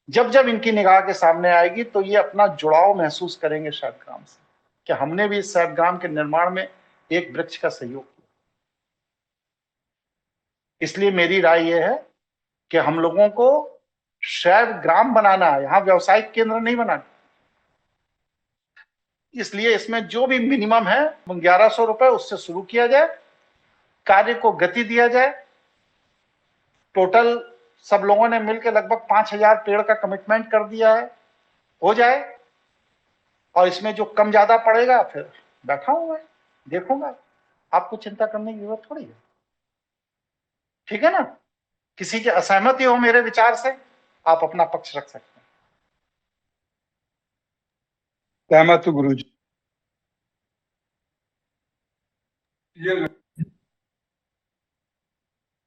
जब जब इनकी निगाह के सामने आएगी तो ये अपना जुड़ाव महसूस करेंगे शैव ग्राम से कि हमने भी इस शैव ग्राम के निर्माण में एक वृक्ष का सहयोग किया। इसलिए मेरी राय यह है कि हम लोगों को शैव ग्राम बनाना है, यहां व्यावसायिक केंद्र नहीं बनाना। इसलिए इसमें जो भी मिनिमम है 1100 रुपए उससे शुरू किया जाए, कार्य को गति दिया जाए। टोटल सब लोगों ने मिलकर लगभग 5,000 पेड़ का कमिटमेंट कर दिया है, हो जाए। और इसमें जो कम ज्यादा पड़ेगा फिर बैठा हुआ है, देखूंगा। आपको चिंता करने की जरूरत थोड़ी है, ठीक है ना? किसी की असहमति हो मेरे विचार से, आप अपना पक्ष रख सकते हैं। सहमत हूँ गुरु जी।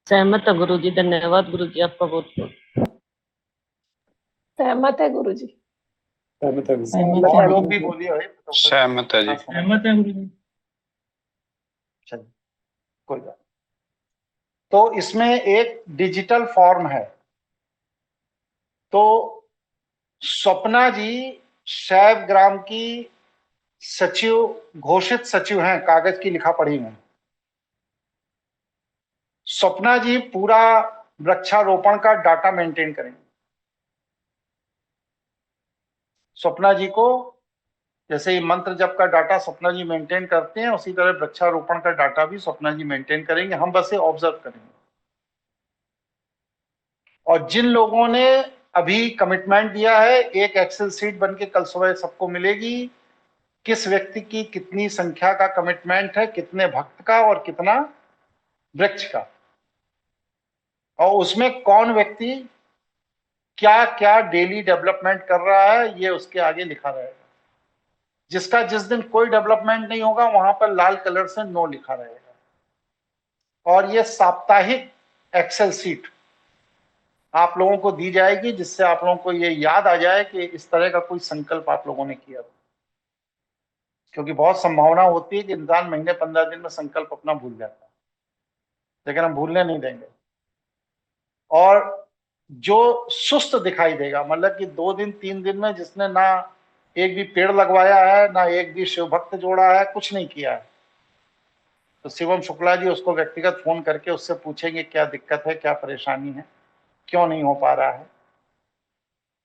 सहमत है गुरु जी, धन्यवाद गुरु जी आपका बहुत बहुत। सहमत है गुरु जी। सहमत है गुरु जी। सहमत और है। लोग भी बोलिए भाई। सहमत है जी। सहमत है गुरु जी। चलिए, कोई बात। तो इसमें एक डिजिटल फॉर्म है। तो स्वप्ना जी शैव ग्राम की सचिव, घोषित सचिव हैं, कागज की लिखा पढ़ी में। स्वप्ना जी पूरा वृक्षारोपण का डाटा मेंटेन करेंगे। स्वप्ना जी को जैसे ही मंत्र जप का डाटा स्वप्ना जी मेंटेन करते हैं, उसी तरह वृक्षारोपण का डाटा भी स्वप्ना जी मेंटेन करेंगे। हम बस ये ऑब्जर्व करेंगे। और जिन लोगों ने अभी कमिटमेंट दिया है, एक एक्सेल शीट बनके कल सुबह सबको मिलेगी, किस व्यक्ति की कितनी संख्या का कमिटमेंट है, कितने भक्त का और कितना वृक्ष का, और उसमें कौन व्यक्ति क्या क्या डेली डेवलपमेंट कर रहा है, ये उसके आगे लिखा रहेगा। जिसका जिस दिन कोई डेवलपमेंट नहीं होगा वहां पर लाल कलर से नो लिखा रहेगा। और ये साप्ताहिक एक्सेल सीट आप लोगों को दी जाएगी, जिससे आप लोगों को ये याद आ जाए कि इस तरह का कोई संकल्प आप लोगों ने किया। क्योंकि बहुत संभावना होती है कि इंसान महीने 15 दिन में संकल्प अपना भूल जाता है, लेकिन हम भूलने नहीं देंगे। और जो सुस्त दिखाई देगा, मतलब कि 2 दिन 3 दिन में जिसने ना एक भी पेड़ लगवाया है, ना एक भी शिव भक्त जोड़ा है, कुछ नहीं किया है, तो शिवम शुक्ला जी उसको व्यक्तिगत फोन करके उससे पूछेंगे क्या दिक्कत है, क्या परेशानी है, क्यों नहीं हो पा रहा है।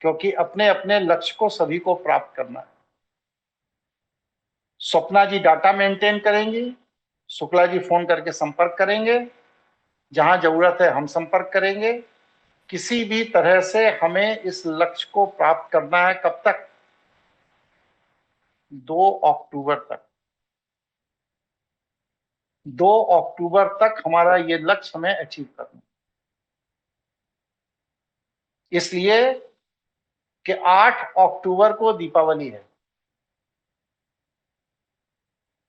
क्योंकि अपने अपने लक्ष्य को सभी को प्राप्त करना है। स्वप्ना जी डाटा मेंटेन करेंगी, शुक्ला जी फोन करके संपर्क करेंगे, जहां जरूरत है हम संपर्क करेंगे। किसी भी तरह से हमें इस लक्ष्य को प्राप्त करना है। कब तक? 2 अक्टूबर तक। 2 अक्टूबर तक हमारा ये लक्ष्य हमें अचीव करना। इसलिए कि 8 अक्टूबर को दीपावली है।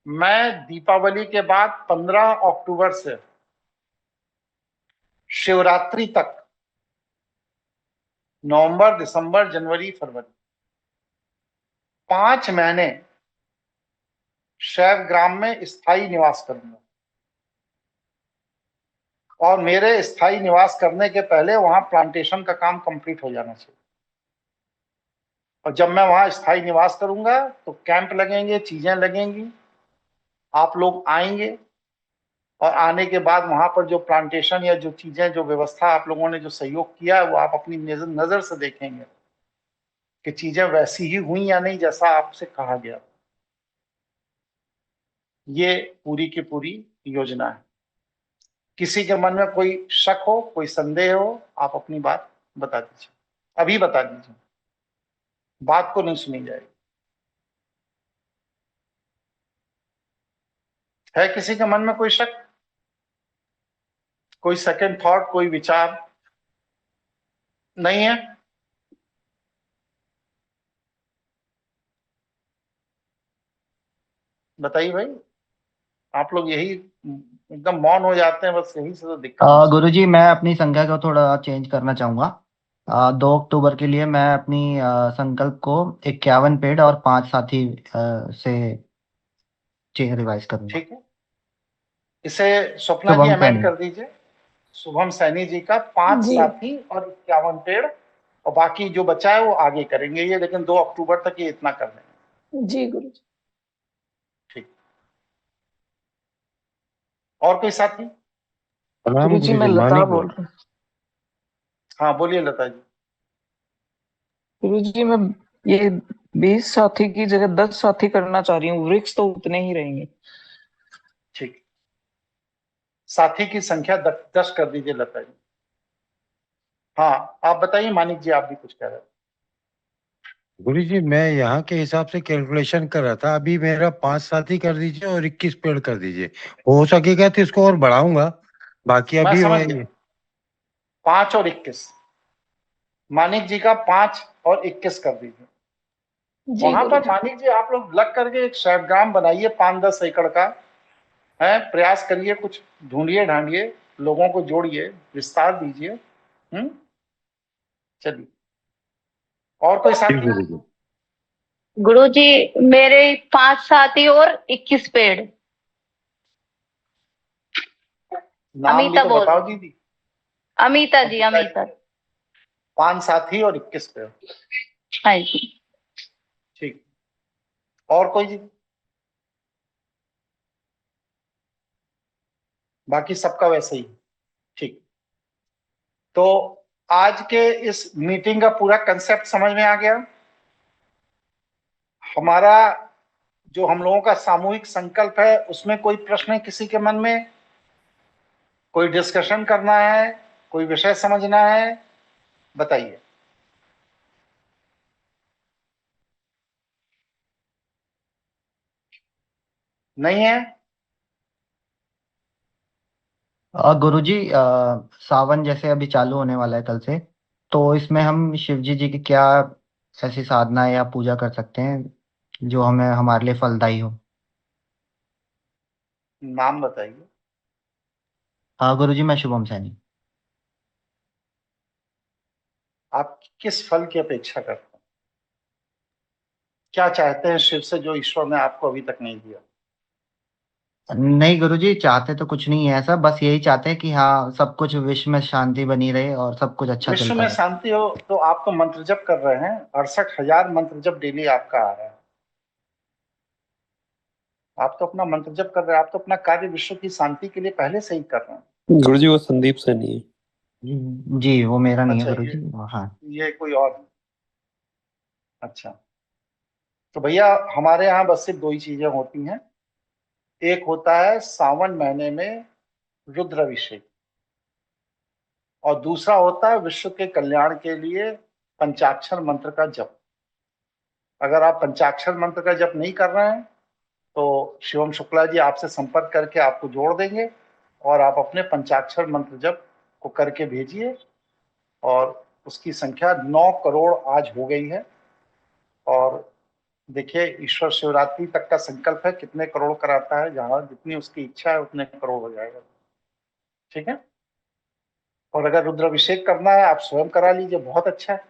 मैं दीपावली के बाद 15 अक्टूबर से शिवरात्रि तक, नवंबर, दिसंबर, जनवरी, फरवरी, 5 महीने शैव ग्राम में स्थायी निवास करूंगा। और मेरे स्थायी निवास करने के पहले वहां प्लांटेशन का काम कंप्लीट हो जाना चाहिए। और जब मैं वहां स्थायी निवास करूंगा तो कैंप लगेंगे, चीजें लगेंगी, आप लोग आएंगे, और आने के बाद वहां पर जो प्लांटेशन या जो चीजें, जो व्यवस्था आप लोगों ने जो सहयोग किया है, वो आप अपनी नजर से देखेंगे कि चीजें वैसी ही हुई या नहीं जैसा आपसे कहा गया। ये पूरी की पूरी योजना है। किसी के मन में कोई शक हो, कोई संदेह हो, आप अपनी बात बता दीजिए, अभी बता दीजिए, बात को नहीं सुनी जाएगी। है किसी के मन में कोई शक, कोई सेकंड थॉट, कोई विचार? नहीं है? बताइए भाई। आप लोग यही एकदम मौन हो जाते हैं, बस यही से तो दिक्कत है। गुरुजी मैं अपनी संख्या को थोड़ा चेंज करना चाहूंगा। 2 अक्टूबर के लिए मैं अपनी संकल्प को 51 पेड़ और 5 साथी से रिवाइज करूंगा। ठीक है, इसे स्वप्ना जी शुभम अमेंड सैनी। कर दीजिए। शुभम सैनी जी का 5 जी। साथी और 51 पेड़, और बाकी जो बचा है वो आगे करेंगे ये, लेकिन 2 अक्टूबर तक ये इतना कर लेंगे। जी गुरुजी। ठीक। और कोई साथी? प्रणाम गुरुजी मैं गुरुजी, लता मानिक बोल रहा हूँ। हाँ बोलिए लता जी। गुरुजी मैं ये 20 साथी की जगह 10 साथी करना चाह रही हूँ, वृक्ष तो उतने ही रहेंगे। ठीक, साथी की संख्या 10 कर दीजिए लता जी। हाँ आप बताइए मानिक जी, आप भी कुछ कह रहे थे। गुरुजी मैं यहाँ के हिसाब से कैलकुलेशन कर रहा था, अभी मेरा 5 साथी कर दीजिए और 21 पेड़ कर दीजिए। हो सकेगा तो इसको और बढ़ाऊंगा, बाकी मैं अभी समझ गया। 5 और 21, मानिक जी का 5 और 21 कर दीजिए। जी वहां पर गुरुजी। मानिक जी आप लोग लग करके एक शैवग्राम बनाइए 5-10 एकड़ का है, प्रयास करिए, कुछ ढूंढिए ढांढिए, लोगों को जोड़िए, विस्तार दीजिए। चलिए, और कोई साथी? गुरुजी मेरे 5 साथी और 21 पेड़। नाम भी अमिता तो बोल बताओ दीदी। अमिता जी, अमिता। 5 साथी और 21 पेड़। हाँ जी। ठीक, और कोई जी? बाकी सबका वैसे ही। ठीक, तो आज के इस मीटिंग का पूरा कंसेप्ट समझ में आ गया। हमारा जो हम लोगों का सामूहिक संकल्प है उसमें कोई प्रश्न है किसी के मन में? कोई डिस्कशन करना है, कोई विषय समझना है, बताइए। नहीं है? गुरुजी सावन जैसे अभी चालू होने वाला है कल से, तो इसमें हम शिव जी की क्या ऐसी साधना या पूजा कर सकते हैं जो हमें हमारे लिए फलदायी हो। नाम बताइए। गुरुजी मैं शुभम सैनी। आप किस फल की अपेक्षा करते हैं? क्या चाहते हैं शिव से जो ईश्वर ने आपको अभी तक नहीं दिया? नहीं गुरुजी, चाहते तो कुछ नहीं है ऐसा, बस यही चाहते हैं कि हाँ सब कुछ विश्व में शांति बनी रहे और सब कुछ अच्छा विश्व चलता में रहे। शांति हो तो आप तो मंत्र जप कर रहे हैं, 68,000 मंत्र जप डेली आपका आ रहा है। आप तो अपना मंत्र जप कर रहे हैं, आप तो अपना कार्य विश्व की शांति के लिए पहले से ही कर रहे हैं। गुरुजी वो संदीप सैनी है। जी वो मेरा नहीं है अच्छा, गुरुजी। हाँ। ये कोई और है। अच्छा, तो भैया हमारे यहाँ बस सिर्फ दो ही चीजें होती हैं। एक होता है सावन महीने में रुद्राभिषेक, और दूसरा होता है विश्व के कल्याण के लिए पंचाक्षर मंत्र का जप। अगर आप पंचाक्षर मंत्र का जप नहीं कर रहे हैं तो शिवम शुक्ला जी आपसे संपर्क करके आपको जोड़ देंगे, और आप अपने पंचाक्षर मंत्र जप को करके भेजिए। और उसकी संख्या 9 करोड़ आज हो गई है। और देखिए, ईश्वर शिवरात्रि तक का संकल्प है, कितने करोड़ कराता है, जहां जितनी उसकी इच्छा है उतने करोड़ हो जाएगा। ठीक है। और अगर रुद्राभिषेक करना है आप स्वयं करा लीजिए, बहुत अच्छा है।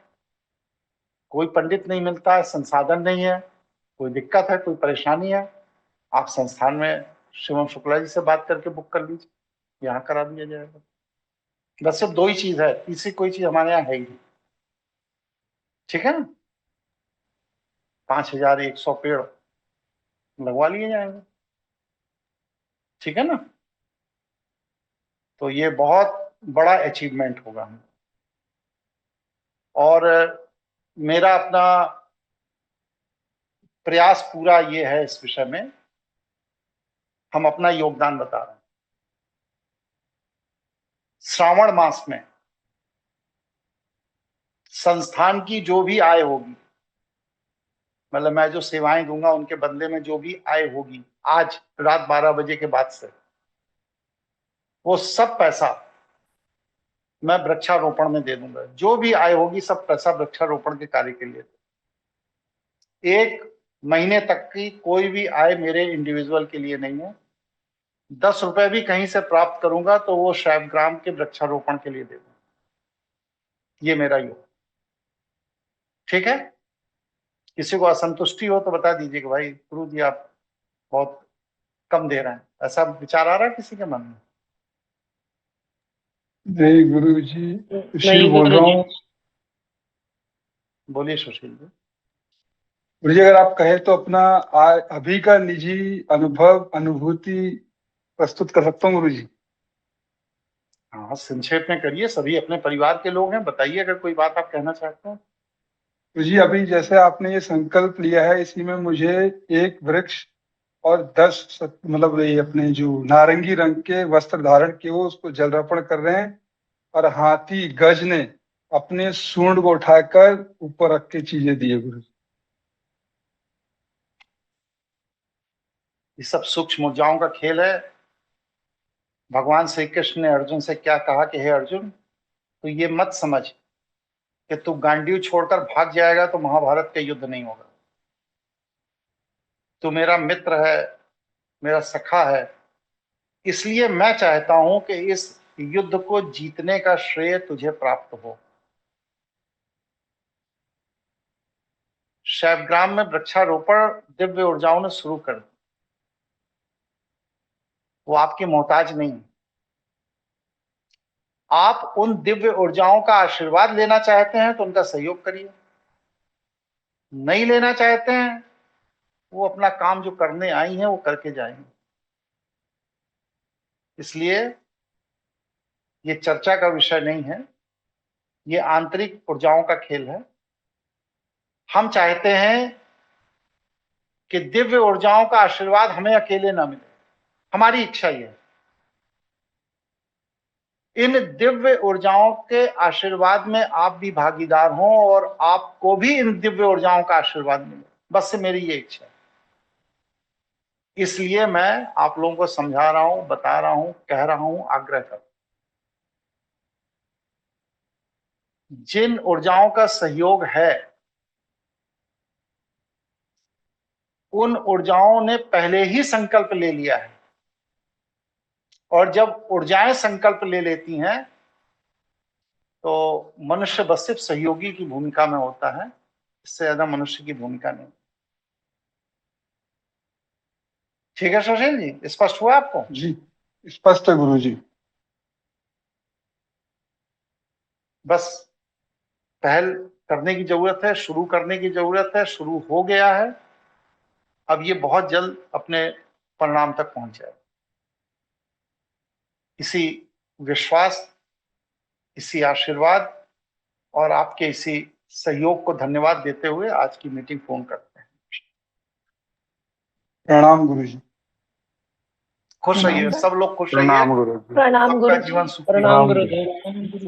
कोई पंडित नहीं मिलता है, संसाधन नहीं है, कोई दिक्कत है, कोई परेशानी है, आप संस्थान में शिवम शुक्ला जी से बात करके बुक कर लीजिए, यहाँ करा दिया जाएगा। बस सिर्फ दो ही चीज है, तीसरी कोई चीज हमारे यहाँ है ही नहीं। ठीक है ना। 5,100 पेड़ लगवा लिए जाएंगे। ठीक है ना। तो ये बहुत बड़ा अचीवमेंट होगा। और मेरा अपना प्रयास पूरा ये है इस विषय में, हम अपना योगदान बता रहे हैं। श्रावण मास में संस्थान की जो भी आय होगी, मतलब मैं जो सेवाएं दूंगा उनके बदले में जो भी आय होगी आज रात 12 बजे के बाद से, वो सब पैसा मैं वृक्षारोपण में दे दूंगा। जो भी आय होगी सब पैसा वृक्षारोपण के कार्य के लिए। एक महीने तक की कोई भी आय मेरे इंडिविजुअल के लिए नहीं है। 10 रुपए भी कहीं से प्राप्त करूंगा तो वो शैवग्राम के वृक्षारोपण के लिए दे दूंगा। ये मेरा योग। ठीक है। किसी को असंतुष्टि हो तो बता दीजिए कि भाई गुरु जी आप बहुत कम दे रहे हैं, ऐसा विचार आ रहा है किसी के मन में? जय गुरु जी, सुशील नहीं बोल रहा गुरुजी। हूँ। बोलिए सुशील जी। गुरु जी अगर आप कहें तो अपना अभी का निजी अनुभव अनुभूति प्रस्तुत कर सकता हूँ गुरु जी। हाँ, संक्षेप में करिए, सभी अपने परिवार के लोग हैं, बताइए अगर कोई बात आप कहना चाहते हैं। गुरु जी अभी जैसे आपने ये संकल्प लिया है, इसी में मुझे एक वृक्ष और 10 मतलब ये अपने जो नारंगी रंग के वस्त्र धारण किए वो उसको जल अर्पण कर रहे हैं, और हाथी गज ने अपने सूंड को उठाकर ऊपर रख के चीजें दिए गुरु जी। ये सब सूक्ष्म ऊर्जाओं का खेल है। भगवान श्री कृष्ण ने अर्जुन से क्या कहा कि हे अर्जुन, तो ये मत समझ कि तू गांडीव छोड़कर भाग जाएगा तो महाभारत का युद्ध नहीं होगा। तू मेरा मित्र है, मेरा सखा है, इसलिए मैं चाहता हूं कि इस युद्ध को जीतने का श्रेय तुझे प्राप्त हो। शैवग्राम में वृक्षारोपण दिव्य ऊर्जाओं ने शुरू कर दी। वो आपकी मोहताज नहीं। आप उन दिव्य ऊर्जाओं का आशीर्वाद लेना चाहते हैं तो उनका सहयोग करिए, नहीं लेना चाहते हैं वो अपना काम जो करने आई हैं वो करके जाएंगे। इसलिए ये चर्चा का विषय नहीं है, ये आंतरिक ऊर्जाओं का खेल है। हम चाहते हैं कि दिव्य ऊर्जाओं का आशीर्वाद हमें अकेले ना मिले, हमारी इच्छा ये है। इन दिव्य ऊर्जाओं के आशीर्वाद में आप भी भागीदार हों और आपको भी इन दिव्य ऊर्जाओं का आशीर्वाद मिले, बस से मेरी ये इच्छा है। इसलिए मैं आप लोगों को समझा रहा हूं, बता रहा हूं, कह रहा हूं, आग्रह कर। जिन ऊर्जाओं का सहयोग है उन ऊर्जाओं ने पहले ही संकल्प ले लिया है, और जब ऊर्जाएं संकल्प ले लेती हैं तो मनुष्य बस सिर्फ सहयोगी की भूमिका में होता है, इससे ज्यादा मनुष्य की भूमिका नहीं। ठीक है सुशील जी, स्पष्ट हुआ आपको? जी स्पष्ट है गुरु जी। बस पहल करने की जरूरत है, शुरू करने की जरूरत है, शुरू हो गया है, अब ये बहुत जल्द अपने परिणाम तक पहुंच जाए। इसी विश्वास, इसी आशीर्वाद और आपके इसी सहयोग को धन्यवाद देते हुए आज की मीटिंग पूर्ण करते हैं। प्रणाम गुरु जी। खुश रहिए, सब लोग खुश रहिए। प्रणाम गुरु जी। प्रणाम सबका गुरु जी। जीवन सुखी हो। प्रणाम गुरु जी।